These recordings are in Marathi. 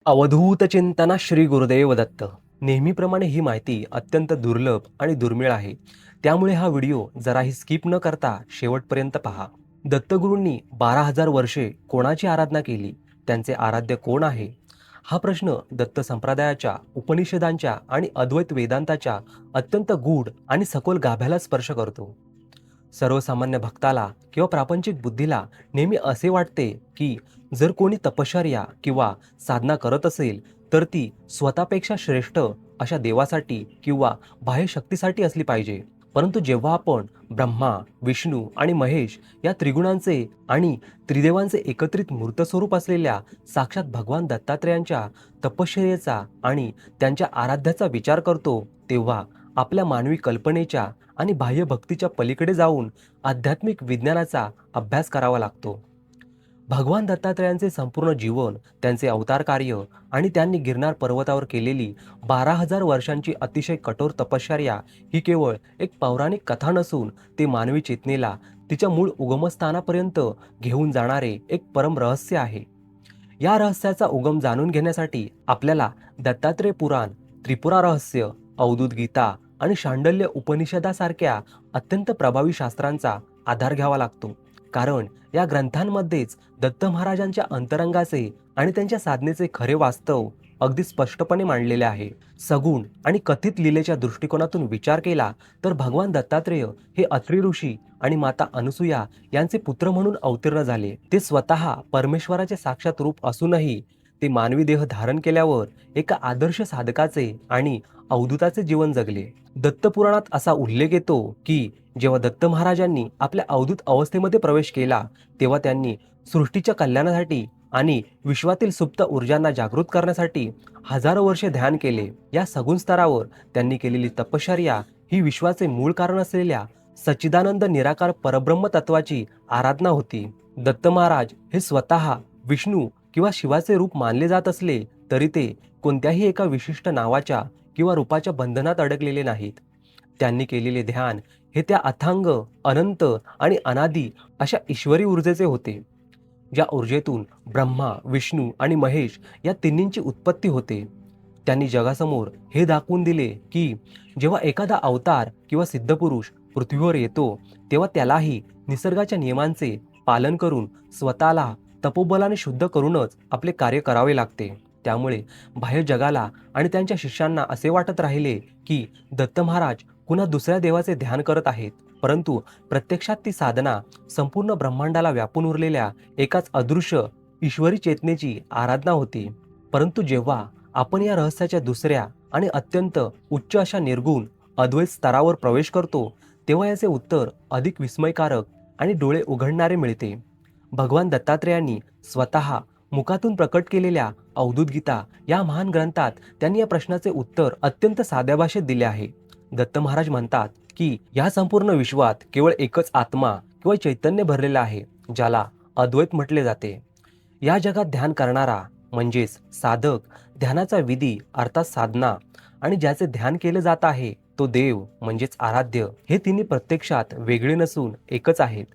अवधूत चिंतना श्री गुरुदेव दत्त. नेहमीप्रमाणे ही माहिती अत्यंत दुर्लभ आणि दुर्मिळ आहे. त्यामुळे हा व्हिडिओ जराही स्किप न करता शेवटपर्यंत पहा. दत्तगुरूंनी 12,000 वर्षे कोणाची आराधना केली? त्यांचे आराध्य कोण आहे? हा प्रश्न दत्त संप्रदायाच्या, उपनिषदांच्या आणि अद्वैत वेदांताच्या अत्यंत गूढ आणि सखोल गाभ्याला स्पर्श करतो. सर्वसामान्य भक्ताला किंवा प्रापंचिक बुद्धीला नेहमी असे वाटते की जर कोणी तपश्चर्या किंवा साधना करत असेल तर ती स्वतःपेक्षा श्रेष्ठ अशा देवासाठी किंवा बाह्य शक्तीसाठी असली पाहिजे. परंतु जेव्हा आपण ब्रह्मा, विष्णू आणि महेश या त्रिगुणांचे आणि त्रिदेवांचे एकत्रित मूर्त स्वरूप असलेल्या साक्षात भगवान दत्तात्रेयांच्या तपश्चर्येचा आणि त्यांच्या आराध्याचा विचार करतो, तेव्हा आपल्या मानवी कल्पनेच्या आणि बाह्य भक्तीच्या पलीकडे जाऊन आध्यात्मिक विज्ञानाचा अभ्यास करावा लागतो. भगवान दत्तात्रेयांचे संपूर्ण जीवन, त्यांचे अवतार कार्य आणि त्यांनी गिरनार पर्वतावर केलेली 12,000 वर्षांची अतिशय कठोर तपश्चर्या ही केवळ एक पौराणिक कथा नसून ते मानवी चेतनेला तिच्या मूळ उगमस्थानापर्यंत घेऊन जाणारे एक परम रहस्य आहे. या रहस्याचा उगम जाणून घेण्यासाठी आपल्याला दत्तात्रेय पुराण, त्रिपुरा रहस्य, अवधूत गीता आणि शांडल्य उपनिषदासारख्या अत्यंत प्रभावी शास्त्रांचा आधार घ्यावा लागतो. कारण या ग्रंथांमध्येच दत्त महाराजांच्या अंतरंगाचे आणि त्यांच्या साधनेचे खरे वास्तव अगदी स्पष्टपणे मांडलेले आहे. सगुण आणि कथित लीलेच्या दृष्टिकोनातून विचार केला तर भगवान दत्तात्रेय हे अत्री ऋषी आणि माता अनुसूया यांचे पुत्र म्हणून अवतीर्ण झाले. ते स्वतः परमेश्वराचे साक्षात रूप असूनही ते मानवी देह धारण केल्यावर एका आदर्श साधकाचे आणि अवधूताचे जीवन जगले. दत्तपुराणात असा उल्लेख येतो की जेव्हा दत्त महाराजांनी आपल्या अवधूत अवस्थेमध्ये प्रवेश केला तेव्हा त्यांनी सृष्टीच्या कल्याणासाठी आणि विश्वातील सुप्त ऊर्जांना जागृत करण्यासाठी हजारो वर्षे ध्यान केले. या सगुण स्तरावर त्यांनी केलेली तपश्चर्या ही विश्वाचे मूळ कारण असलेल्या सच्चिदानंद निराकार परब्रह्म तत्वाची आराधना होती. दत्त महाराज हे स्वतः विष्णू किंवा शिवाचे रूप मानले जात असले तरी ते कोणत्याही एका विशिष्ट नावाच्या किंवा रूपाच्या बंधनात अडकलेले नाहीत. त्यांनी केलेले ध्यान हे त्या अथांग, अनंत आणि अनादी अशा ईश्वरी ऊर्जेचे होते, ज्या ऊर्जेतून ब्रह्मा, विष्णू आणि महेश या तिन्हींची उत्पत्ती होते. त्यांनी जगासमोर हे दाखवून दिले की जेव्हा एखादा अवतार किंवा सिद्धपुरुष पृथ्वीवर येतो तेव्हा त्यालाही निसर्गाच्या नियमांचे पालन करून स्वतःला तपोबलाने शुद्ध करूनच आपले कार्य करावे लागते. त्यामुळे बाह्य जगाला आणि त्यांच्या शिष्यांना असे वाटत राहिले की दत्त महाराज कुणा दुसऱ्या देवाचे ध्यान करत आहेत, परंतु प्रत्यक्षात ती साधना संपूर्ण ब्रह्मांडाला व्यापून उरलेल्या एकाच अदृश्य ईश्वरी चेतनेची आराधना होती. परंतु जेव्हा आपण या रहस्याच्या दुसऱ्या आणि अत्यंत उच्च अशा निर्गुण अद्वैत स्तरावर प्रवेश करतो तेव्हा याचे उत्तर अधिक विस्मयकारक आणि डोळे उघडणारे मिळते. भगवान दत्तात्रेयांनी स्वतः मुखातून प्रकट केलेल्या अवधूत गीता या महान ग्रंथात त्यांनी या प्रश्नाचे उत्तर अत्यंत साध्या भाषेत दिले आहे. दत्त महाराज म्हणतात की या संपूर्ण विश्वात केवळ एकच आत्मा किंवा चैतन्य भरलेला आहे, ज्याला अद्वैत म्हटले जाते. या जगात ध्यान करणारा म्हणजेच साधक, ध्यानाचा विधी अर्थात साधना आणि ज्याचे ध्यान केले जात आहे तो देव म्हणजेच आराध्य, हे तिन्ही प्रत्यक्षात वेगळे नसून एकच आहेत.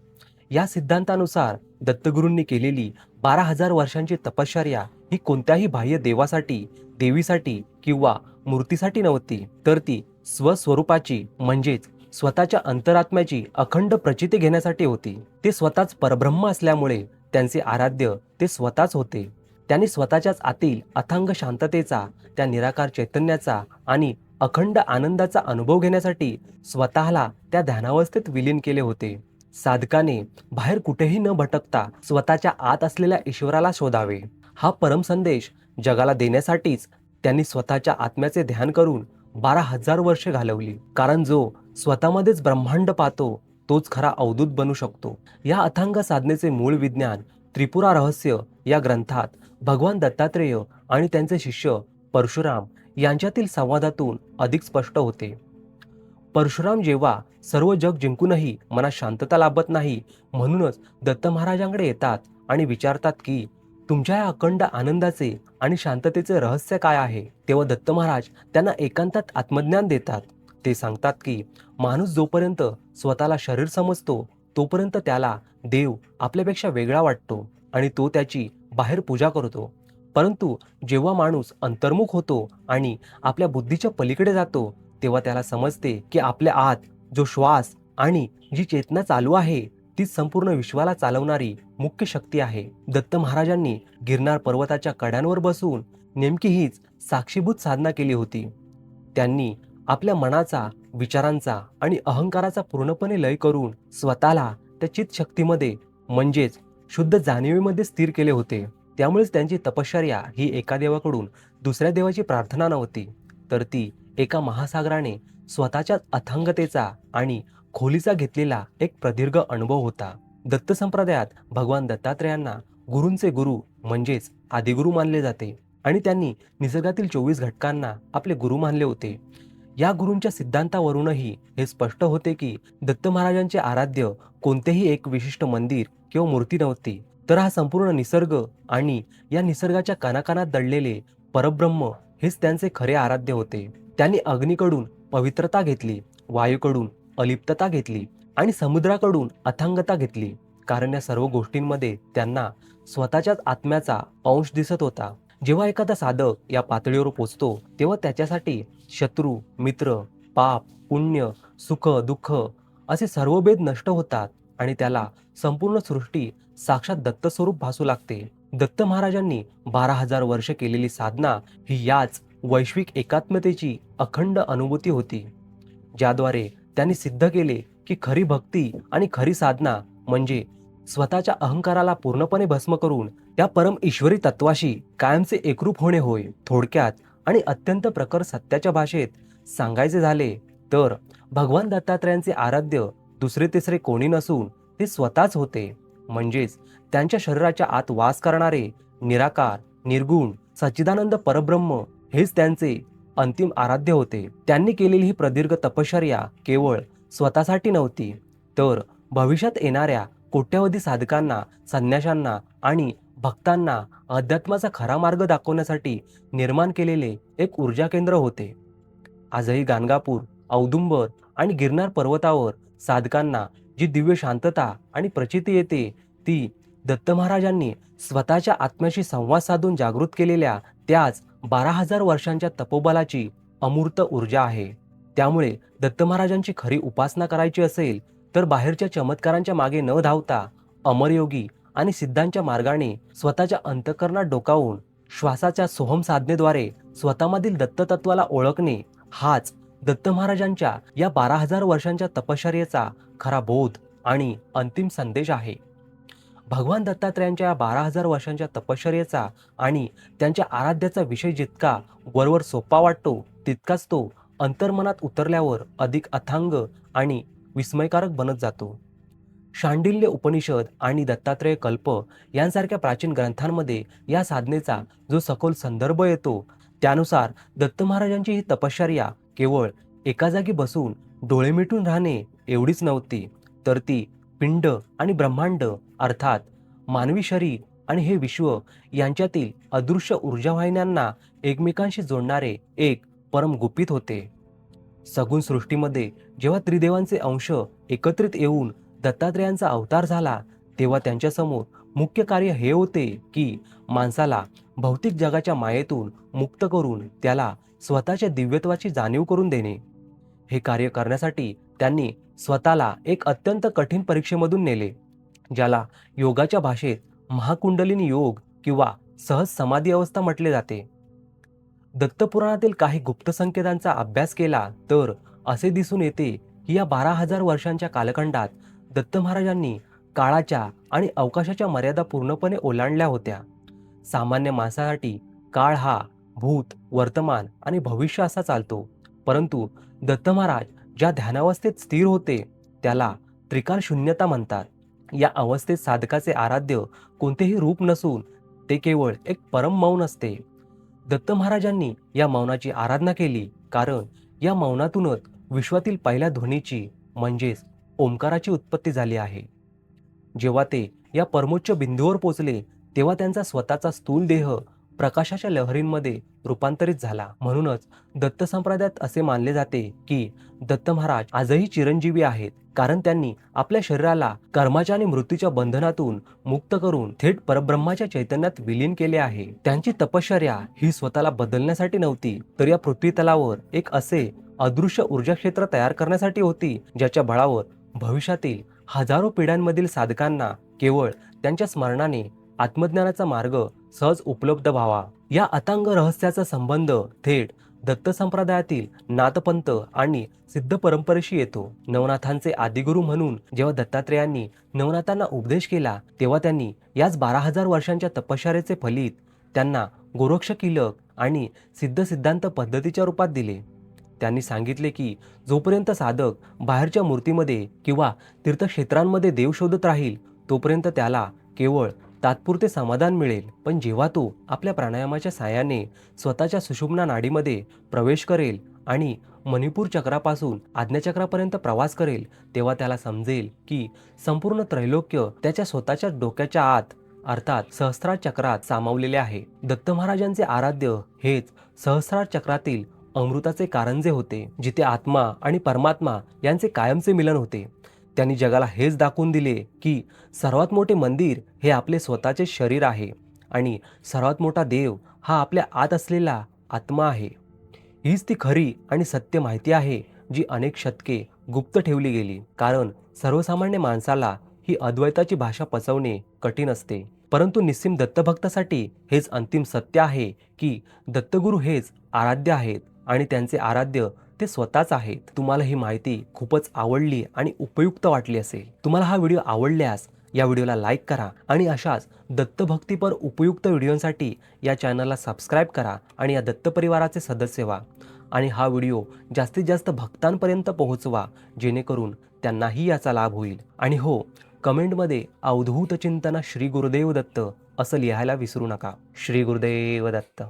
या सिद्धांतानुसार दत्तगुरूंनी केलेली 12,000 वर्षांची तपश्चर्या ही कोणत्याही बाह्य देवासाठी, देवीसाठी किंवा मूर्तीसाठी नव्हती, तर ती स्वस्वरूपाची म्हणजेच स्वतःच्या अंतरात्म्याची अखंड प्रचिती घेण्यासाठी होती. ते स्वतःच परब्रह्म असल्यामुळे त्यांचे आराध्य ते स्वतःच होते. त्यांनी स्वतःच्याच आतील अथांग शांततेचा, त्या निराकार चैतन्याचा आणि अखंड आनंदाचा अनुभव घेण्यासाठी स्वतःला त्या ध्यानावस्थेत विलीन केले होते. साधकाने बाहेर कुठेही न भटकता स्वतःच्या आत असलेल्या ईश्वराला शोधावे, हा परम संदेश जगाला देण्यासाठीच त्यांनी स्वतःच्या आत्म्याचे ध्यान करून 12,000 वर्षे घालवली. कारण जो स्वतःमध्येच ब्रह्मांड पाहतो तोच खरा अवधूत बनू शकतो. या अथांग साधनेचे मूळ विज्ञान त्रिपुरा रहस्य या ग्रंथात भगवान दत्तात्रेय आणि त्यांचे शिष्य परशुराम यांच्यातील संवादातून अधिक स्पष्ट होते. परशुराम जेव्हा सर्व जग जिंकूनही मनात शांतता लाभत नाही, म्हणूनच दत्त महाराजांकडे येतात आणि विचारतात की तुमच्या या अखंड आनंदाचे आणि शांततेचे रहस्य काय आहे. तेव्हा दत्त महाराज त्यांना एकांतात आत्मज्ञान देतात. ते सांगतात की माणूस जोपर्यंत स्वतःला शरीर समजतो तोपर्यंत त्याला देव आपल्यापेक्षा वेगळा वाटतो आणि तो त्याची बाहेर पूजा करतो. परंतु जेव्हा माणूस अंतर्मुख होतो आणि आपल्या बुद्धीच्या पलीकडे जातो, तेव्हा त्याला समजते की आपल्या आत जो श्वास आणि जी चेतना चालू आहे, ती संपूर्ण विश्वाला चालवणारी मुख्य शक्ती आहे. दत्त महाराजांनी गिरनार पर्वताच्या कड्यांवर बसून नेमकी हीच साक्षीभूत साधना केली होती. त्यांनी आपल्या मनाचा, विचारांचा आणि अहंकाराचा पूर्णपणे लय करून स्वतःला त्या चित्शक्तीमध्ये म्हणजेच शुद्ध जाणीवेमध्ये स्थिर केले होते. त्यामुळेच त्यांची तपश्चर्या ही एका देवाकडून दुसऱ्या देवाची प्रार्थना नव्हती, तर ती एका महासागराने स्वतःच्याच अथांगतेचा आणि खोलीचा घेतलेला एक प्रदीर्घ अनुभव होता. दत्त संप्रदायात भगवान दत्तात्रेयांना गुरूंचे गुरु म्हणजेच आदिगुरु मानले जाते आणि त्यांनी निसर्गातील 24 घटकांना आपले गुरु मानले होते. या गुरूंच्या सिद्धांतावरूनही हे स्पष्ट होते की दत्त महाराजांचे आराध्य कोणतेही एक विशिष्ट मंदिर किंवा मूर्ती नव्हती, तर हा संपूर्ण निसर्ग आणि या निसर्गाच्या कानाकानात दडलेले परब्रह्म हेच त्यांचे खरे आराध्य होते. त्यांनी अग्नीकडून पवित्रता घेतली, वायूकडून अलिप्तता घेतली आणि समुद्राकडून अथांगता घेतली, कारण या सर्व गोष्टींमध्ये त्यांना स्वतःच्याच आत्म्याचा अंश दिसत होता. जेव्हा एखादा साधक या पातळीवर पोचतो, तेव्हा त्याच्यासाठी शत्रू, मित्र, पाप, पुण्य, सुख, दुःख असे सर्व भेद नष्ट होतात आणि त्याला संपूर्ण सृष्टी साक्षात दत्त स्वरूप भासू लागते. दत्त महाराजांनी 12,000 वर्ष केलेली साधना ही याच वैश्विक एकात्मतेची अखंड अनुभूती होती, ज्याद्वारे त्यांनी सिद्ध केले की खरी भक्ती आणि खरी साधना म्हणजे स्वतःच्या अहंकाराला पूर्णपणे भस्म करून त्या परम ईश्वरी तत्वाशी कायमचे एकरूप होणे होय. थोडक्यात आणि अत्यंत प्रखर सत्याच्या भाषेत सांगायचे झाले तर भगवान दत्तात्रेयांचे आराध्य दुसरे तिसरे कोणी नसून ते स्वतःच होते. म्हणजेच त्यांच्या शरीराच्या आत वास करणारे निराकार, निर्गुण, सच्चिदानंद परब्रह्म हेच त्यांचे अंतिम आराध्य होते. त्यांनी केलेली ही प्रदीर्घ तपश्चर्या केवळ स्वतःसाठी नव्हती, तर भविष्यात येणाऱ्या कोट्यावधी साधकांना, संन्याशांना आणि भक्तांना अध्यात्माचा खरा मार्ग दाखवण्यासाठी निर्माण केलेले एक ऊर्जा केंद्र होते. आजही गाणगापूर, औदुंबर आणि गिरनार पर्वतावर साधकांना जी दिव्य शांतता आणि प्रचिती येते, ती दत्त महाराजांनी स्वतःच्या आत्म्याशी संवाद साधून जागृत केलेल्या त्याच 12,000 वर्षांच्या तपोबलाची अमूर्त ऊर्जा आहे. त्यामुळे दत्त महाराजांची खरी उपासना करायची असेल तर बाहेरच्या चमत्कारांच्या मागे न धावता अमरयोगी आणि सिद्धांच्या मार्गाने स्वतःच्या अंतःकरणात डोकावून श्वासाच्या सोहम साधनेद्वारे स्वतःमधील दत्ततत्वाला ओळखणे हाच दत्त महाराजांच्या या 12,000 वर्षांच्या तपश्चर्येचा खरा बोध आणि अंतिम संदेश आहे. भगवान दत्तात्रेयांच्या या 12,000 वर्षांच्या तपश्चर्येचा आणि त्यांच्या आराध्याचा विषय जितका वरवर सोपा वाटतो, तितकाच तो अंतर्मनात उतरल्यावर अधिक अथांग आणि विस्मयकारक बनत जातो. शांडिल्य उपनिषद आणि दत्तात्रेय कल्प यांसारख्या प्राचीन ग्रंथांमध्ये या साधनेचा जो सखोल संदर्भ येतो, त्यानुसार दत्त महाराजांची ही तपश्चर्या केवळ एका जागी बसून डोळे मिटून राहणे एवढीच नव्हती, तर ती पिंड आणि ब्रह्मांड अर्थात मानवी शरीर आणि हे विश्व यांच्यातील अदृश्य ऊर्जावाहिन्यांना एकमेकांशी जोडणारे एक परम गुपित होते. सगुण सृष्टीमध्ये जेव्हा त्रिदेवांचे अंश एकत्रित येऊन दत्तात्रेयांचा अवतार झाला, तेव्हा त्यांच्यासमोर मुख्य कार्य हे होते की माणसाला भौतिक जगाच्या मायेतून मुक्त करून त्याला स्वतःच्या दिव्यत्वाची जाणीव करून देणे. हे कार्य करण्यासाठी त्यांनी स्वतःला एक अत्यंत कठीण परीक्षेमधून नेले, ज्याला योगाच्या भाषेत महाकुंडलिनी योग किंवा सहज समाधी अवस्था म्हटले जाते. दत्तपुराणातील काही गुप्त संकेतांचा अभ्यास केला तर असे दिसून येते की या 12,000 वर्षांच्या कालखंडात दत्त महाराजांनी काळाच्या आणि अवकाशाच्या मर्यादा पूर्णपणे ओलांडल्या होत्या. सामान्य माणसासाठी काळ हा भूत, वर्तमान आणि भविष्य असा चालतो, परंतु दत्त महाराज ज्या ध्यानावस्थेत स्थिर होते त्याला त्रिकाल शून्यता म्हणतात. या अवस्थेत साधकाचे आराध्य कोणतेही रूप नसून ते केवळ एक परम मौन असते. दत्त महाराजांनी या मौनाची आराधना केली, कारण या मौनातूनच विश्वातील पहिल्या ध्वनीची म्हणजेच ओंकाराची उत्पत्ती झाली आहे. जेव्हा ते या परमोच्च बिंदूवर पोचले, तेव्हा त्यांचा स्वतःचा स्थूल देह प्रकाशाच्या लहरींमध्ये रूपांतरित झाला. म्हणूनच दत्त संप्रदायात असे मानले जाते की दत्त महाराज आजही चिरंजीवी आहेत, कारण त्यांनी आपल्या शरीराला कर्माच्या आणि मृत्यूच्या बंधनातून मुक्त करून थेट परब्रह्माच्या चैतन्यात विलीन केले आहे. त्यांची तपश्चर्या ही स्वतःला बदलण्यासाठी नव्हती, तर या पृथ्वी तलावर एक असे अदृश्य ऊर्जा क्षेत्र तयार करण्यासाठी होती, ज्याच्या बळावर भविष्यातील हजारो पिढ्यांमधील साधकांना केवळ त्यांच्या स्मरणाने आत्मज्ञानाचा मार्ग सहज उपलब्ध व्हावा. या अथांग रहस्याचा संबंध थेट दत्त संप्रदायातील नाथपंथ आणि सिद्ध परंपरेशी येतो. नवनाथांचे आदिगुरु म्हणून जेव्हा दत्तात्रेयांनी नवनाथांना उपदेश केला, तेव्हा त्यांनी याच 12,000 वर्षांच्या तपश्चर्येचे फलित त्यांना गोरक्षकीलक आणि सिद्ध सिद्धांत पद्धतीच्या रूपात दिले. त्यांनी सांगितले की जोपर्यंत साधक बाहेरच्या मूर्तीमध्ये किंवा तीर्थक्षेत्रांमध्ये देव शोधत राहील, तोपर्यंत त्याला केवळ तात्पुरते समाधान मिळेल. पण जेव्हा तो आपल्या प्राणायामाच्या साहाय्याने स्वतःच्या सुषुम्ना नाडीमध्ये प्रवेश करेल आणि मणिपूर चक्रापासून आज्ञाचक्रापर्यंत प्रवास करेल, तेव्हा त्याला समजेल की संपूर्ण त्रैलोक्य त्याच्या स्वतःच्या डोक्याच्या आत अर्थात सहस्रार चक्रात सामावलेले आहे. दत्त महाराजांचे आराध्य हेच सहस्रार चक्रातील अमृताचे कारंजे होते, जिथे आत्मा आणि परमात्मा यांचे कायमचे मिलन होते. त्यांनी जगाला हेच दाखवून दिले की सर्वात मोठे मंदिर हे आपले स्वतःचे शरीर आहे आणि सर्वात मोठा देव हा आपल्या आत असलेला आत्मा आहे. हीच ती खरी आणि सत्य माहिती आहे, जी अनेक शतके गुप्त ठेवली गेली, कारण सर्वसामान्य माणसाला ही अद्वैताची भाषा पचवणे कठीण असते. परंतु निस्सीम दत्तभक्तासाठी हेच अंतिम सत्य आहे की दत्तगुरू हेच आराध्य आहेत आणि त्यांचे आराध्य ते स्वतःच आहेत. तुम्हाला ही माहिती खूपच आवडली आणि उपयुक्त वाटली असेल. तुम्हाला हा व्हिडिओ आवडल्यास या व्हिडिओला लाईक करा आणि अशाच दत्तभक्तीपर उपयुक्त व्हिडिओंसाठी या चॅनलला सबस्क्राईब करा आणि या दत्त परिवाराचे सदस्य व्हा आणि हा व्हिडिओ जास्तीत जास्त भक्तांपर्यंत पोहोचवा, जेणेकरून त्यांनाही याचा लाभ होईल. आणि हो, कमेंटमध्ये अवधूत चिंतना श्री गुरुदेव दत्त असं लिहायला विसरू नका. श्री गुरुदेव दत्त.